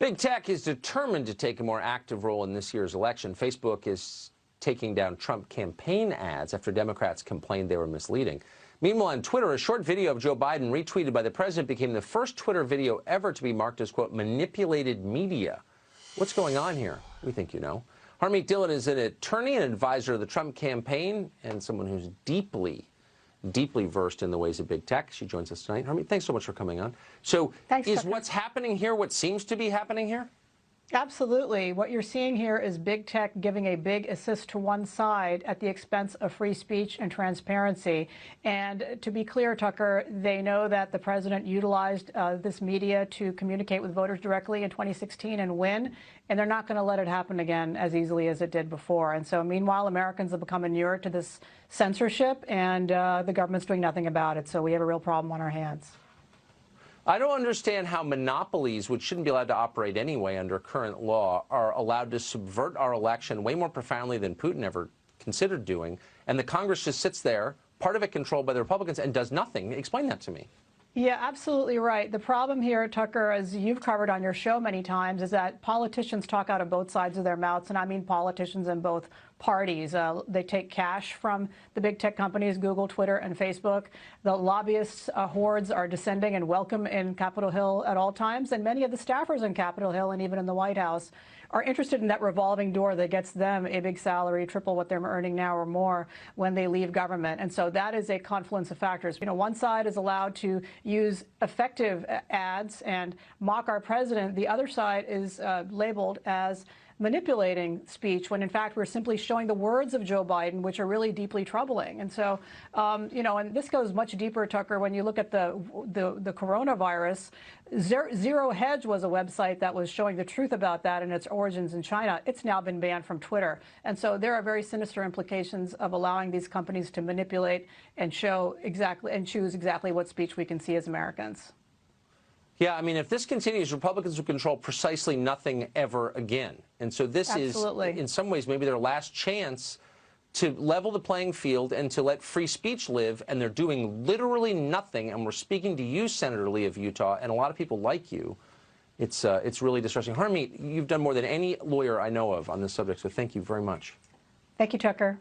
Big tech is determined to take a more active role in this year's election. Facebook is taking down Trump campaign ads after Democrats complained they were misleading. Meanwhile, on Twitter, a short video of Joe Biden retweeted by the president became the first Twitter video ever to be marked as, quote, manipulated media. What's going on here? We think you know. Harmeet Dillon is an attorney and advisor of the Trump campaign and someone who's deeply versed in the ways of big tech. She joins us tonight. Harmeet, thanks so much for coming on. So is what's happening here what seems to be happening here? Absolutely. What you're seeing here is big tech giving a big assist to one side at the expense of free speech and transparency. And to be clear, Tucker, they know that the president utilized this media to communicate with voters directly in 2016 and win, and they're not going to let it happen again as easily as it did before. And so meanwhile, Americans have become inured to this censorship, and the government's doing nothing about it. So we have a real problem on our hands. I don't understand how monopolies, which shouldn't be allowed to operate anyway under current law, are allowed to subvert our election way more profoundly than Putin ever considered doing. And the Congress just sits there, part of it controlled by the Republicans, and does nothing. Explain that to me. Yeah, absolutely right. The problem here, Tucker, as you've covered on your show many times, is that politicians talk out of both sides of their mouths, and I mean politicians in both parties. They take cash from the big tech companies, Google, Twitter, and Facebook. The lobbyists' hordes are descending and welcome in Capitol Hill at all times, and many of the staffers in Capitol Hill and even in the White House are interested in that revolving door that gets them a big salary, triple what they're earning now or more when they leave government. And so that is a confluence of factors. You know, one side is allowed to use effective ads and mock our president. The other side is labeled as manipulating speech, when in fact we're simply showing the words of Joe Biden, which are really deeply troubling. And so, you know, and this goes much deeper, Tucker, when you look at the coronavirus. Zero Hedge was a website that was showing the truth about that and its origins in China. It's now been banned from Twitter. And so there are very sinister implications of allowing these companies to manipulate and show exactly and choose exactly what speech we can see as Americans. Yeah, I mean, if this continues, Republicans will control precisely nothing ever again. And so this is, in some ways, maybe their last chance to level the playing field and to let free speech live, and they're doing literally nothing. And we're speaking to you, Senator Lee of Utah, and a lot of people like you. It's really distressing. Harmeet, you've done more than any lawyer I know of on this subject, so thank you very much. Thank you, Tucker.